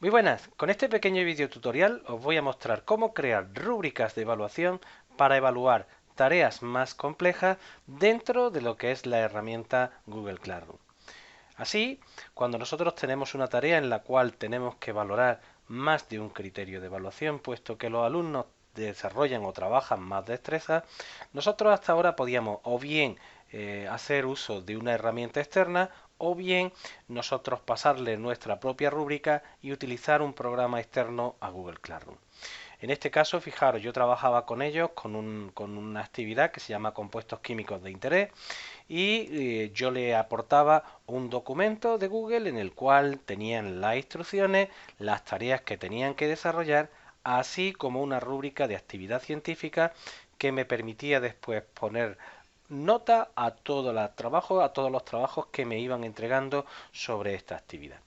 Muy buenas, con este pequeño video tutorial os voy a mostrar cómo crear rúbricas de evaluación para evaluar tareas más complejas dentro de lo que es la herramienta Google Classroom. Así, cuando nosotros tenemos una tarea en la cual tenemos que valorar más de un criterio de evaluación, puesto que los alumnos desarrollan o trabajan más destrezas, nosotros hasta ahora podíamos o bien hacer uso de una herramienta externa o bien nosotros pasarle nuestra propia rúbrica y utilizar un programa externo a Google Classroom. En este caso, fijaros, yo trabajaba con ellos con una actividad que se llama compuestos químicos de interés y yo le aportaba un documento de Google en el cual tenían las instrucciones, las tareas que tenían que desarrollar, así como una rúbrica de actividad científica que me permitía después poner nota a a todos los trabajos que me iban entregando sobre esta actividad.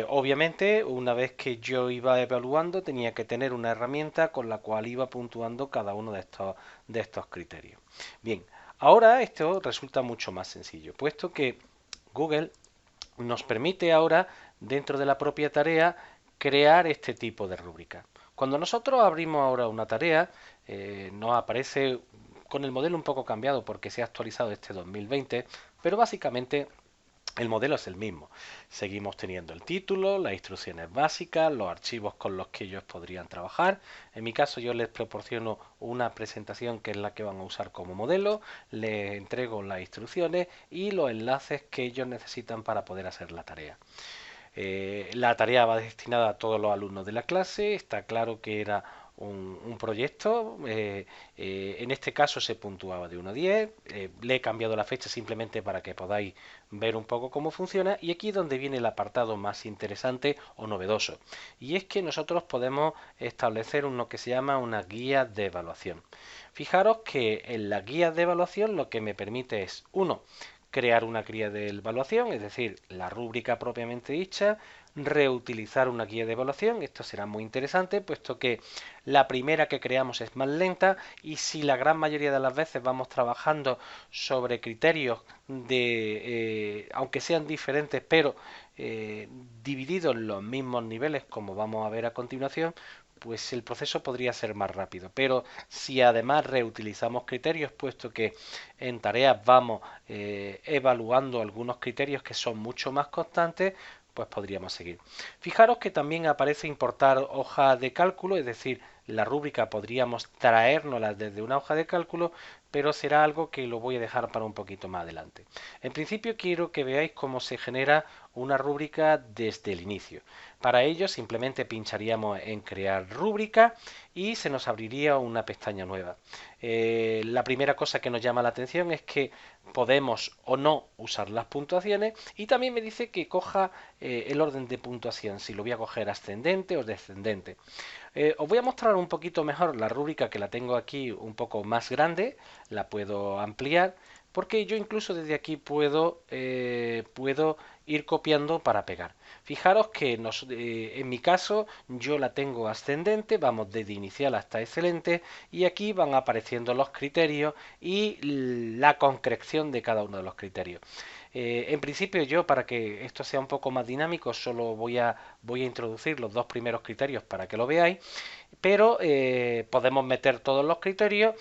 Obviamente, una vez que yo iba evaluando, tenía que tener una herramienta con la cual iba puntuando cada uno de estos criterios. Bien, ahora esto resulta mucho más sencillo, puesto que Google nos permite ahora, dentro de la propia tarea, crear este tipo de rúbrica. Cuando nosotros abrimos ahora una tarea, nos aparece con el modelo un poco cambiado porque se ha actualizado este 2020, pero básicamente el modelo es el mismo. Seguimos teniendo el título, las instrucciones básicas, los archivos con los que ellos podrían trabajar. En mi caso yo les proporciono una presentación que es la que van a usar como modelo, les entrego las instrucciones y los enlaces que ellos necesitan para poder hacer la tarea. La tarea va destinada a todos los alumnos de la clase. Está claro que era un proyecto. En este caso se puntuaba de 1 a 10. Le he cambiado la fecha simplemente para que podáis ver un poco cómo funciona. Y aquí es donde viene el apartado más interesante o novedoso. Y es que nosotros podemos establecer uno que se llama una guía de evaluación. Fijaros que en la guía de evaluación lo que me permite es, uno, crear una guía de evaluación, es decir, la rúbrica propiamente dicha, reutilizar una guía de evaluación. Esto será muy interesante, puesto que la primera que creamos es más lenta y si la gran mayoría de las veces vamos trabajando sobre criterios aunque sean diferentes, pero divididos en los mismos niveles, como vamos a ver a continuación, pues el proceso podría ser más rápido. Pero si además reutilizamos criterios, puesto que en tareas vamos evaluando algunos criterios que son mucho más constantes, pues podríamos seguir. Fijaros que también aparece importar hoja de cálculo, es decir, la rúbrica podríamos traérnosla desde una hoja de cálculo, pero será algo que lo voy a dejar para un poquito más adelante. En principio quiero que veáis cómo se genera una rúbrica desde el inicio. Para ello simplemente pincharíamos en crear rúbrica y se nos abriría una pestaña nueva. La primera cosa que nos llama la atención es que podemos o no usar las puntuaciones y también me dice que coja el orden de puntuación, si lo voy a coger ascendente o descendente. Os voy a mostrar un poquito mejor la rúbrica, que la tengo aquí un poco más grande, la puedo ampliar, porque yo incluso desde aquí puedo ir copiando para pegar. Fijaros que en mi caso yo la tengo ascendente, vamos desde inicial hasta excelente, y aquí van apareciendo los criterios y la concreción de cada uno de los criterios. En principio yo, para que esto sea un poco más dinámico, solo voy a introducir los dos primeros criterios para que lo veáis, pero podemos meter todos los criterios,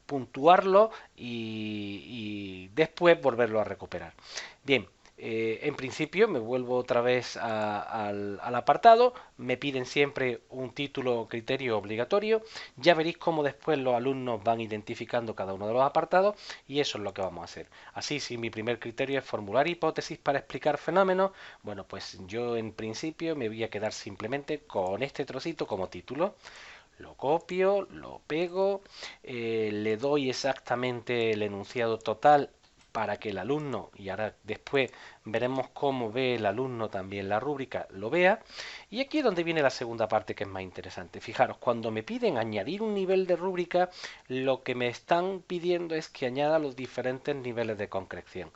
puntuarlo y después volverlo a recuperar. Bien, en principio me vuelvo otra vez al apartado, me piden siempre un título o criterio obligatorio, ya veréis cómo después los alumnos van identificando cada uno de los apartados y eso es lo que vamos a hacer. Así, si mi primer criterio es formular hipótesis para explicar fenómenos, bueno, pues yo en principio me voy a quedar simplemente con este trocito como título. Lo copio, lo pego, le doy exactamente el enunciado total para que el alumno, y ahora después veremos cómo ve el alumno también la rúbrica, lo vea. Y aquí es donde viene la segunda parte, que es más interesante. Fijaros, cuando me piden añadir un nivel de rúbrica, lo que me están pidiendo es que añada los diferentes niveles de concreción.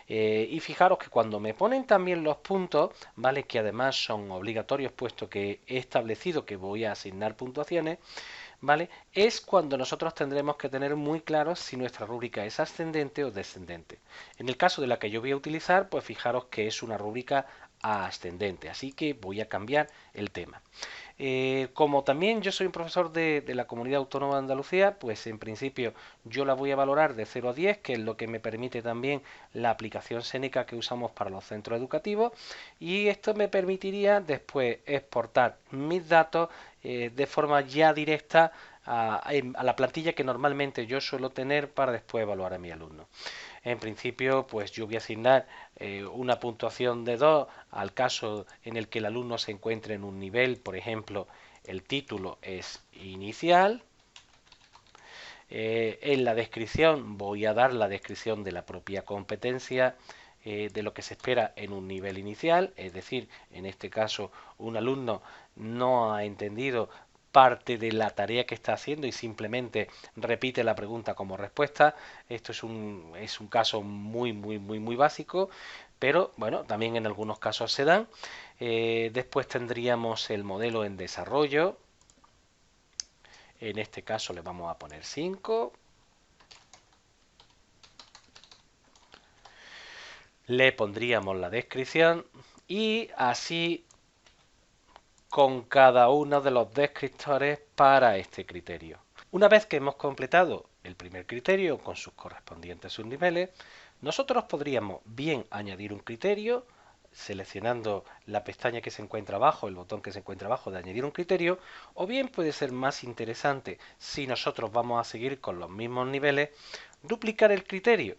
Y fijaros que cuando me ponen también los puntos, ¿vale? Que además son obligatorios, puesto que he establecido que voy a asignar puntuaciones, ¿vale? Es cuando nosotros tendremos que tener muy claro si nuestra rúbrica es ascendente o descendente. En el caso de la que yo voy a utilizar, pues fijaros que es una rúbrica a ascendente, así que voy a cambiar el tema. Como también yo soy un profesor de la Comunidad Autónoma de Andalucía, pues en principio yo la voy a valorar de 0 a 10, que es lo que me permite también la aplicación Seneca que usamos para los centros educativos, y esto me permitiría después exportar mis datos de forma ya directa a la plantilla que normalmente yo suelo tener para después evaluar a mi alumno. En principio, pues yo voy a asignar una puntuación de 2 al caso en el que el alumno se encuentre en un nivel, por ejemplo, el título es inicial. En la descripción voy a dar la descripción de la propia competencia, de lo que se espera en un nivel inicial, es decir, en este caso un alumno no ha entendido parte de la tarea que está haciendo y simplemente repite la pregunta como respuesta. Esto es un caso muy básico, pero bueno, también en algunos casos se dan. Después tendríamos el modelo en desarrollo. En este caso le vamos a poner 5. Le pondríamos la descripción y así con cada uno de los descriptores para este criterio. Una vez que hemos completado el primer criterio con sus correspondientes subniveles, nosotros podríamos bien añadir un criterio seleccionando la pestaña que se encuentra abajo, el botón que se encuentra abajo de añadir un criterio, o bien puede ser más interesante, si nosotros vamos a seguir con los mismos niveles, duplicar el criterio.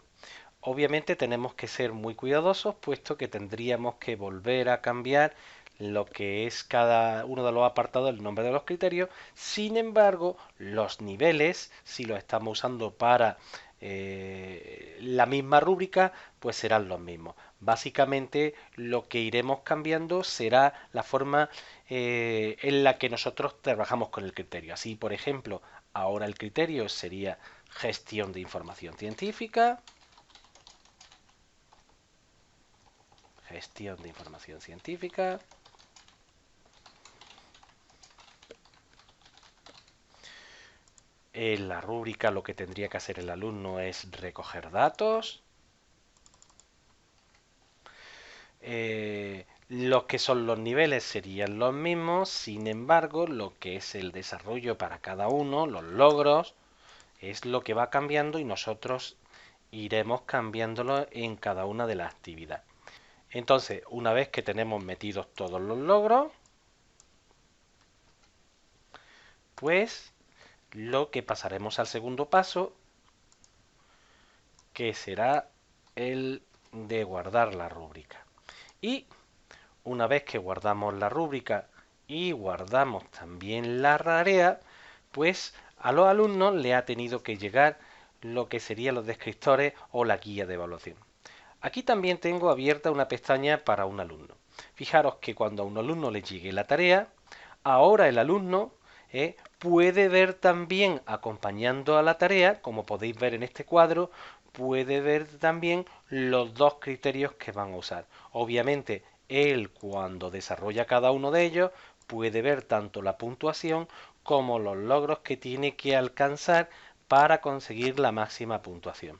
Obviamente tenemos que ser muy cuidadosos, puesto que tendríamos que volver a cambiar lo que es cada uno de los apartados, el nombre de los criterios. Sin embargo, los niveles, si los estamos usando para la misma rúbrica, pues serán los mismos. Básicamente lo que iremos cambiando será la forma en la que nosotros trabajamos con el criterio. Así, por ejemplo, ahora el criterio sería gestión de información científica. Gestión de información científica. En la rúbrica lo que tendría que hacer el alumno es recoger datos. Lo que son los niveles serían los mismos, sin embargo, lo que es el desarrollo para cada uno, los logros, es lo que va cambiando y nosotros iremos cambiándolo en cada una de las actividades. Entonces, una vez que tenemos metidos todos los logros, pues lo que pasaremos al segundo paso, que será el de guardar la rúbrica. Y una vez que guardamos la rúbrica y guardamos también la tarea, pues a los alumnos le ha tenido que llegar lo que serían los descriptores o la guía de evaluación. Aquí también tengo abierta una pestaña para un alumno. Fijaros que cuando a un alumno le llegue la tarea, ahora el alumno puede ver también, acompañando a la tarea, como podéis ver en este cuadro, puede ver también los dos criterios que van a usar. Obviamente, él cuando desarrolla cada uno de ellos, puede ver tanto la puntuación como los logros que tiene que alcanzar para conseguir la máxima puntuación.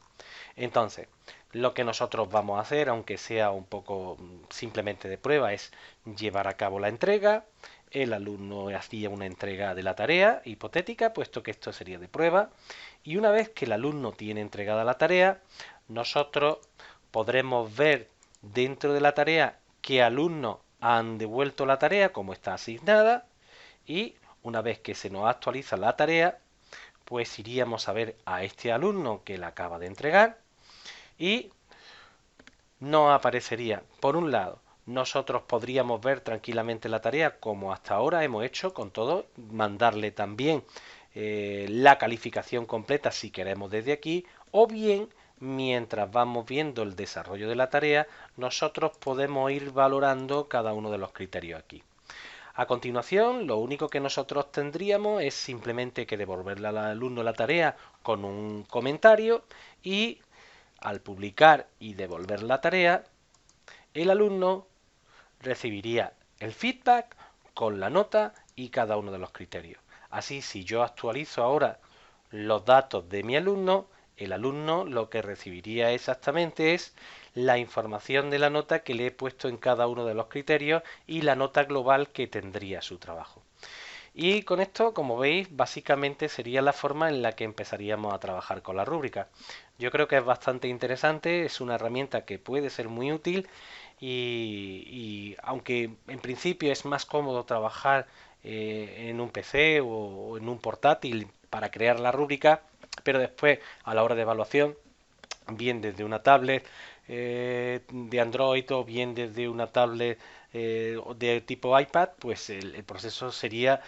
Entonces, lo que nosotros vamos a hacer, aunque sea un poco simplemente de prueba, es llevar a cabo la entrega. El alumno hacía una entrega de la tarea hipotética, puesto que esto sería de prueba. Y una vez que el alumno tiene entregada la tarea, nosotros podremos ver dentro de la tarea qué alumnos han devuelto la tarea como está asignada. Y una vez que se nos actualiza la tarea, pues iríamos a ver a este alumno que la acaba de entregar y no aparecería. Por un lado, nosotros podríamos ver tranquilamente la tarea como hasta ahora hemos hecho con todo, mandarle también la calificación completa si queremos desde aquí, o bien mientras vamos viendo el desarrollo de la tarea, nosotros podemos ir valorando cada uno de los criterios aquí. A continuación, lo único que nosotros tendríamos es simplemente que devolverle al alumno la tarea con un comentario y al publicar y devolver la tarea, el alumno recibiría el feedback con la nota y cada uno de los criterios. Así, si yo actualizo ahora los datos de mi alumno, El alumno lo que recibiría exactamente es la información de la nota que le he puesto en cada uno de los criterios y la nota global que tendría su trabajo. Y con esto, como veis, básicamente sería la forma en la que empezaríamos a trabajar con la rúbrica. Yo creo que es bastante interesante, es una herramienta que puede ser muy útil y aunque en principio es más cómodo trabajar en un PC o en un portátil para crear la rúbrica, pero después a la hora de evaluación, bien desde una tablet de Android o bien desde una tablet de tipo iPad, pues el proceso sería